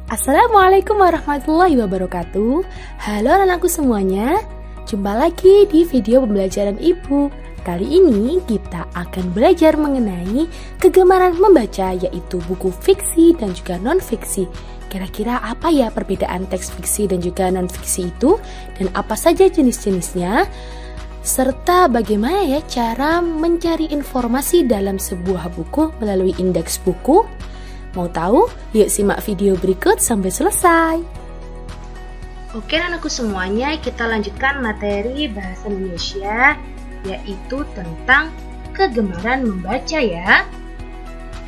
Assalamualaikum warahmatullahi wabarakatuh. Halo anak-anakku semuanya. Jumpa lagi di video pembelajaran Ibu. Kali ini kita akan belajar mengenai kegemaran membaca, yaitu buku fiksi dan juga non-fiksi. Kira-kira apa ya perbedaan teks fiksi dan juga non-fiksi itu? Dan apa saja jenis-jenisnya? Serta bagaimana ya cara mencari informasi dalam sebuah buku melalui indeks buku? Mau tahu? Yuk simak video berikut sampai selesai. Oke anakku semuanya, kita lanjutkan materi bahasa Indonesia, yaitu tentang kegemaran membaca ya.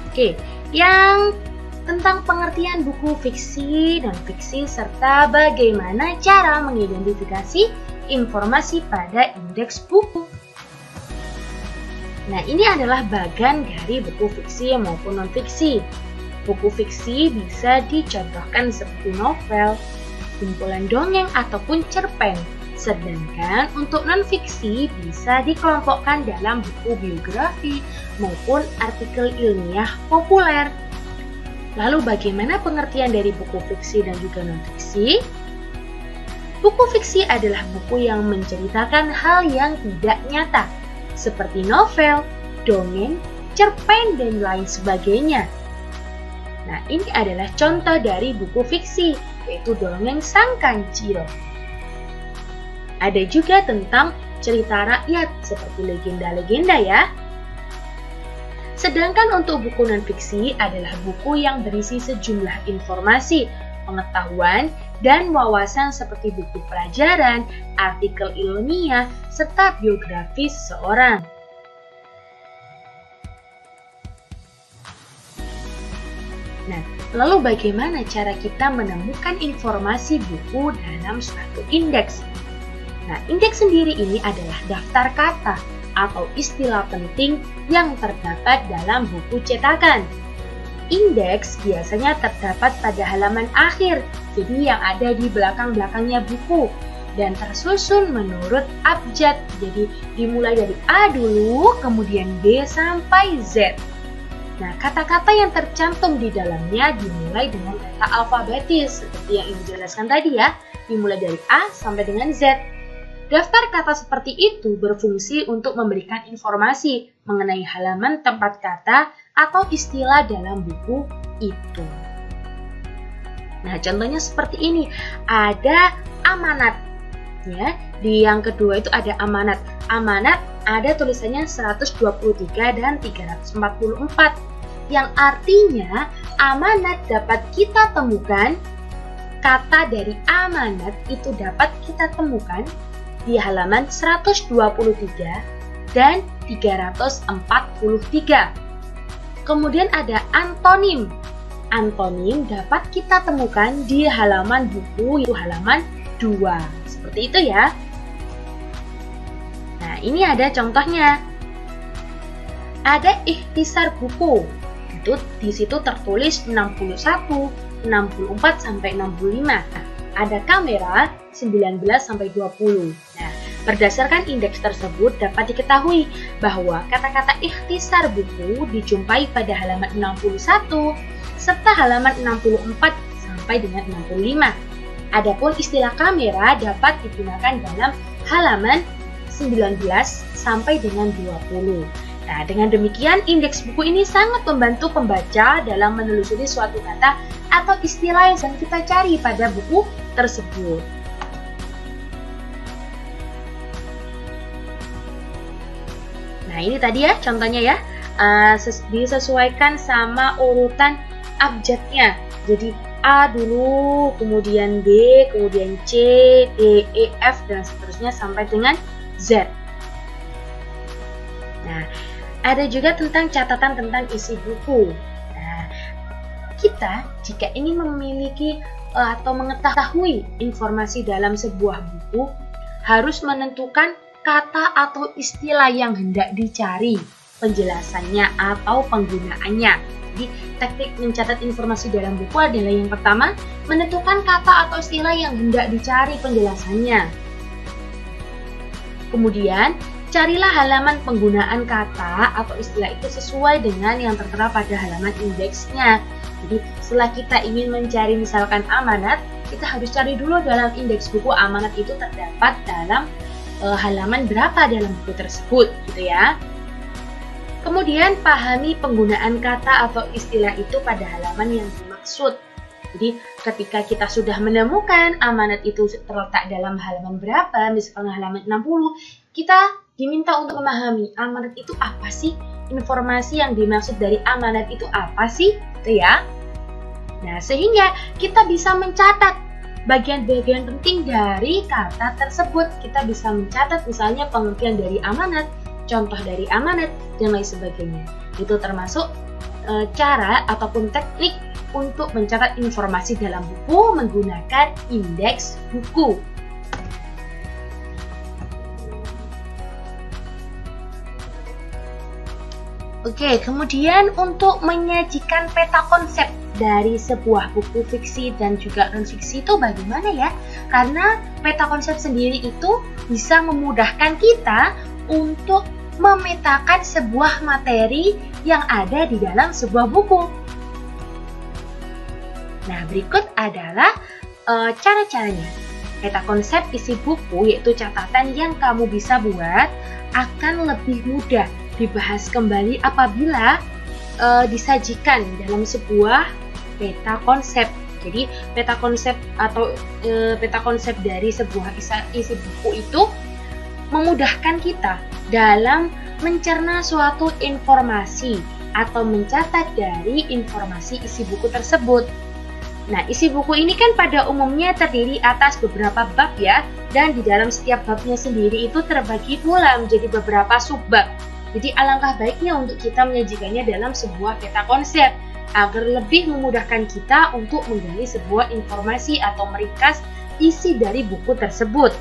Oke, yang tentang pengertian buku fiksi dan fiksi serta bagaimana cara mengidentifikasi informasi pada indeks buku. Nah, ini adalah bagian dari buku fiksi maupun non-fiksi. Buku fiksi bisa dicontohkan seperti novel, kumpulan dongeng ataupun cerpen. Sedangkan untuk non-fiksi bisa dikelompokkan dalam buku biografi maupun artikel ilmiah populer. Lalu bagaimana pengertian dari buku fiksi dan juga non-fiksi? Buku fiksi adalah buku yang menceritakan hal yang tidak nyata, seperti novel, dongeng, cerpen, dan lain sebagainya. Nah, ini adalah contoh dari buku fiksi, yaitu dongeng Sang Kancil. Ada juga tentang cerita rakyat, seperti legenda-legenda ya. Sedangkan untuk buku non-fiksi adalah buku yang berisi sejumlah informasi, pengetahuan, dan wawasan seperti buku pelajaran, artikel ilmiah, serta biografi seseorang. Nah, lalu bagaimana cara kita menemukan informasi buku dalam suatu indeks? Nah, indeks sendiri ini adalah daftar kata atau istilah penting yang terdapat dalam buku cetakan. Indeks biasanya terdapat pada halaman akhir, jadi yang ada di belakang-belakangnya buku, dan tersusun menurut abjad, jadi dimulai dari A dulu, kemudian B sampai Z. Nah, kata-kata yang tercantum di dalamnya dimulai dengan kata alfabetis, seperti yang Ibu jelaskan tadi ya, dimulai dari A sampai dengan Z. Daftar kata seperti itu berfungsi untuk memberikan informasi mengenai halaman tempat kata atau istilah dalam buku itu. Nah, contohnya seperti ini, ada amanat. Ya, di yang kedua itu ada amanat. Amanat ada tulisannya 123 dan 344. Yang artinya amanat dapat kita temukan, kata dari amanat itu dapat kita temukan di halaman 123 dan 343. Kemudian ada antonim. Antonim dapat kita temukan di halaman buku, itu halaman 2. Seperti itu ya. Nah, ini ada contohnya. Ada ikhtisar buku. Itu di situ tertulis 61, 64 sampai 65. Ada kamera 19 sampai 20. Nah, berdasarkan indeks tersebut dapat diketahui bahwa kata-kata ikhtisar buku dijumpai pada halaman 61 serta halaman 64 sampai dengan 65. Adapun istilah kamera dapat digunakan dalam halaman 19 sampai dengan 20. Nah, dengan demikian indeks buku ini sangat membantu pembaca dalam menelusuri suatu kata atau istilah yang sedang kita cari pada buku tersebut. Nah, ini tadi ya contohnya ya, disesuaikan sama urutan abjadnya. Jadi A dulu, kemudian B, kemudian C, D, E, F, dan seterusnya sampai dengan Z. Nah, ada juga tentang catatan tentang isi buku. Nah, kita jika ingin memiliki atau mengetahui informasi dalam sebuah buku, harus menentukan kata atau istilah yang hendak dicari, penjelasannya atau penggunaannya. Jadi, teknik mencatat informasi dalam buku adalah yang pertama, menentukan kata atau istilah yang hendak dicari penjelasannya. Kemudian, carilah halaman penggunaan kata atau istilah itu sesuai dengan yang tertera pada halaman indeksnya. Jadi setelah kita ingin mencari misalkan amanat, kita harus cari dulu dalam indeks buku amanat itu terdapat dalam halaman berapa dalam buku tersebut, gitu ya. Kemudian pahami penggunaan kata atau istilah itu pada halaman yang dimaksud. Jadi ketika kita sudah menemukan amanat itu terletak dalam halaman berapa, misalkan halaman 60, kita diminta untuk memahami amanat itu apa sih, informasi yang dimaksud dari amanat itu apa sih, gitu ya. Nah, sehingga kita bisa mencatat bagian-bagian penting dari kata tersebut. Kita bisa mencatat misalnya pengertian dari amanat, contoh dari amanat, dan lain sebagainya. Itu termasuk cara ataupun teknik untuk mencatat informasi dalam buku menggunakan indeks buku. Oke, kemudian untuk menyajikan peta konsep dari sebuah buku fiksi dan juga non-fiksi itu bagaimana ya? Karena peta konsep sendiri itu bisa memudahkan kita untuk memetakan sebuah materi yang ada di dalam sebuah buku. Nah, berikut adalah cara-caranya. Peta konsep isi buku, yaitu catatan yang kamu bisa buat, akan lebih mudah dibahas kembali apabila disajikan dalam sebuah peta konsep. Jadi peta konsep atau peta konsep dari sebuah isi buku itu memudahkan kita dalam mencerna suatu informasi atau mencatat dari informasi isi buku tersebut. Nah, isi buku ini kan pada umumnya terdiri atas beberapa bab ya, dan di dalam setiap babnya sendiri itu terbagi pula menjadi beberapa subbab. Jadi alangkah baiknya untuk kita menyajikannya dalam sebuah peta konsep agar lebih memudahkan kita untuk menggali sebuah informasi atau meringkas isi dari buku tersebut.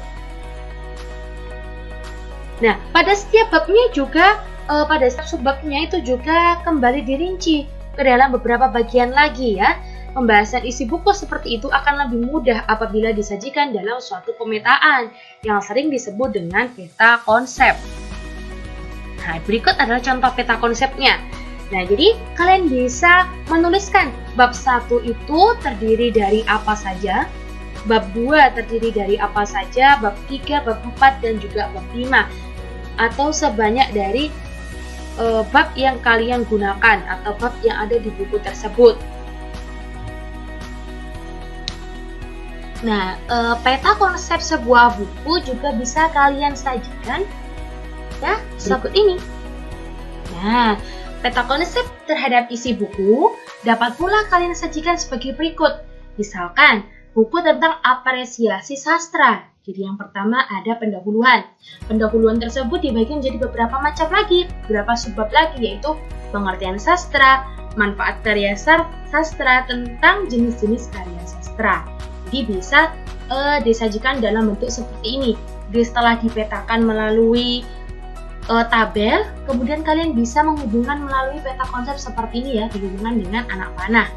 Nah, pada setiap babnya juga, pada setiap subbabnya itu juga kembali dirinci ke dalam beberapa bagian lagi ya. Pembahasan isi buku seperti itu akan lebih mudah apabila disajikan dalam suatu pemetaan yang sering disebut dengan peta konsep. Nah, berikut adalah contoh peta konsepnya. Nah, jadi kalian bisa menuliskan bab 1 itu terdiri dari apa saja, bab 2 terdiri dari apa saja, bab 3, bab 4, dan juga bab 5. Atau sebanyak dari bab yang kalian gunakan atau bab yang ada di buku tersebut. Nah, peta konsep sebuah buku juga bisa kalian sajikan ya seperti ini. Nah, peta konsep terhadap isi buku dapat pula kalian sajikan sebagai berikut. Misalkan, buku tentang apresiasi sastra. Jadi yang pertama ada pendahuluan. Pendahuluan tersebut dibagi menjadi beberapa macam lagi, beberapa subbab lagi, yaitu pengertian sastra, manfaat karya sastra, tentang jenis-jenis karya sastra. Jadi bisa disajikan dalam bentuk seperti ini. Jadi setelah dipetakan melalui tabel, kemudian kalian bisa menghubungkan melalui peta konsep seperti ini ya, dihubungkan dengan anak panah.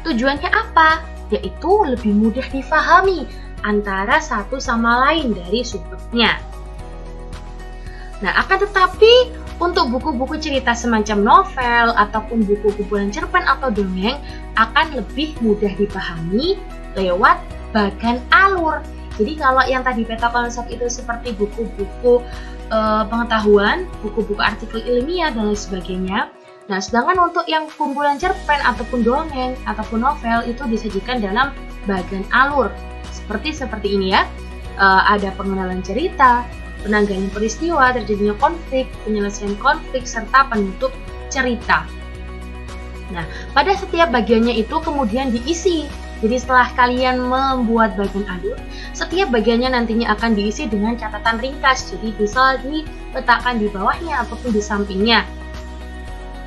Tujuannya apa? Yaitu lebih mudah difahami antara satu sama lain dari subbabnya. Nah, akan tetapi untuk buku-buku cerita semacam novel ataupun buku kumpulan cerpen atau dongeng akan lebih mudah dipahami lewat bagan alur. Jadi kalau yang tadi peta konsep itu seperti buku-buku pengetahuan, buku-buku artikel ilmiah dan lain sebagainya. Nah, sedangkan untuk yang kumpulan cerpen ataupun dongeng ataupun novel itu disajikan dalam bagan alur. Seperti ini ya. Ada pengenalan cerita, penanggalan peristiwa, terjadinya konflik, penyelesaian konflik, serta penutup cerita. Nah, pada setiap bagiannya itu kemudian diisi. Jadi setelah kalian membuat bagian alur, setiap bagiannya nantinya akan diisi dengan catatan ringkas. Jadi bisa diletakkan di bawahnya ataupun di sampingnya.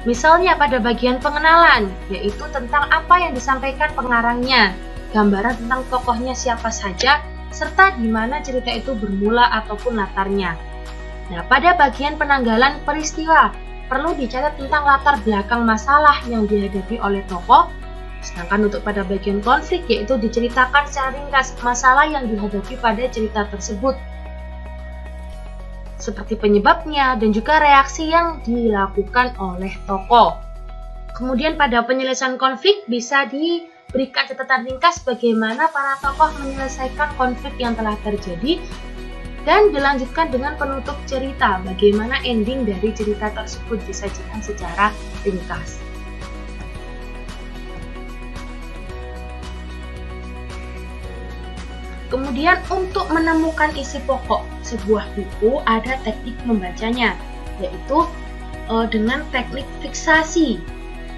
Misalnya pada bagian pengenalan, yaitu tentang apa yang disampaikan pengarangnya, gambaran tentang tokohnya siapa saja, serta di mana cerita itu bermula ataupun latarnya. Nah, pada bagian penanggalan peristiwa, perlu dicatat tentang latar belakang masalah yang dihadapi oleh tokoh. Sedangkan untuk pada bagian konflik, yaitu diceritakan secara ringkas masalah yang dihadapi pada cerita tersebut. seperti penyebabnya dan juga reaksi yang dilakukan oleh tokoh. Kemudian pada penyelesaian konflik bisa diberikan catatan ringkas bagaimana para tokoh menyelesaikan konflik yang telah terjadi dan dilanjutkan dengan penutup cerita, bagaimana ending dari cerita tersebut disajikan secara ringkas. Kemudian untuk menemukan isi pokok sebuah buku ada teknik membacanya, yaitu dengan teknik fiksasi.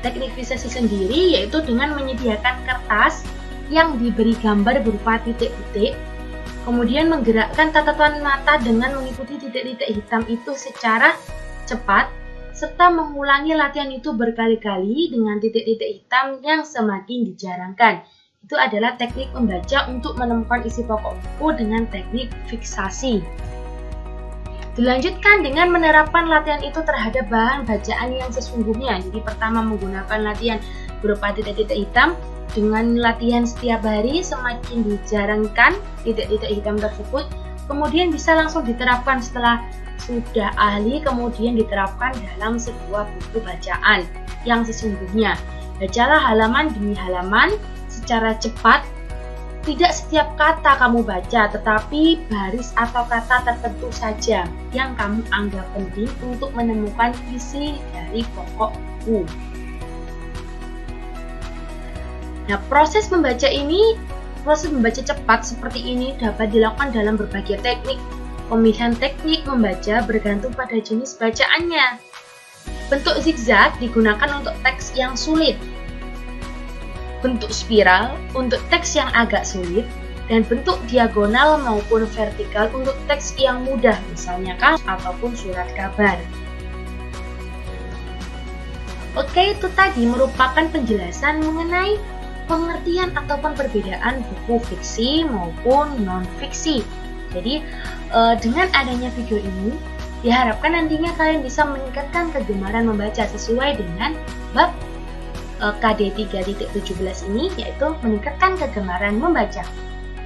Teknik fiksasi sendiri yaitu dengan menyediakan kertas yang diberi gambar berupa titik-titik, kemudian menggerakkan tatapan mata dengan mengikuti titik-titik hitam itu secara cepat, serta mengulangi latihan itu berkali-kali dengan titik-titik hitam yang semakin dijarangkan. Itu adalah teknik membaca untuk menemukan isi pokok buku dengan teknik fiksasi. Dilanjutkan dengan menerapkan latihan itu terhadap bahan bacaan yang sesungguhnya. Jadi pertama menggunakan latihan berupa titik-titik hitam. Dengan latihan setiap hari semakin dijarangkan titik-titik hitam tersebut, kemudian bisa langsung diterapkan setelah sudah ahli, kemudian diterapkan dalam sebuah buku bacaan yang sesungguhnya. Bacalah halaman demi halaman secara cepat. Tidak setiap kata kamu baca, tetapi baris atau kata tertentu saja yang kamu anggap penting untuk menemukan isi dari pokok buku. Nah, proses membaca cepat seperti ini dapat dilakukan dalam berbagai teknik. Pemilihan teknik membaca bergantung pada jenis bacaannya. Bentuk zigzag digunakan untuk teks yang sulit, bentuk spiral untuk teks yang agak sulit, dan bentuk diagonal maupun vertikal untuk teks yang mudah, misalnya kasus ataupun surat kabar. Oke, itu tadi merupakan penjelasan mengenai pengertian ataupun perbedaan buku fiksi maupun non-fiksi. Jadi, dengan adanya video ini, diharapkan nantinya kalian bisa meningkatkan kegemaran membaca sesuai dengan bab KD 3.17 ini, yaitu meningkatkan kegemaran membaca.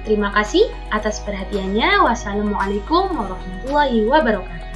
Terima kasih atas perhatiannya. Wassalamualaikum warahmatullahi wabarakatuh.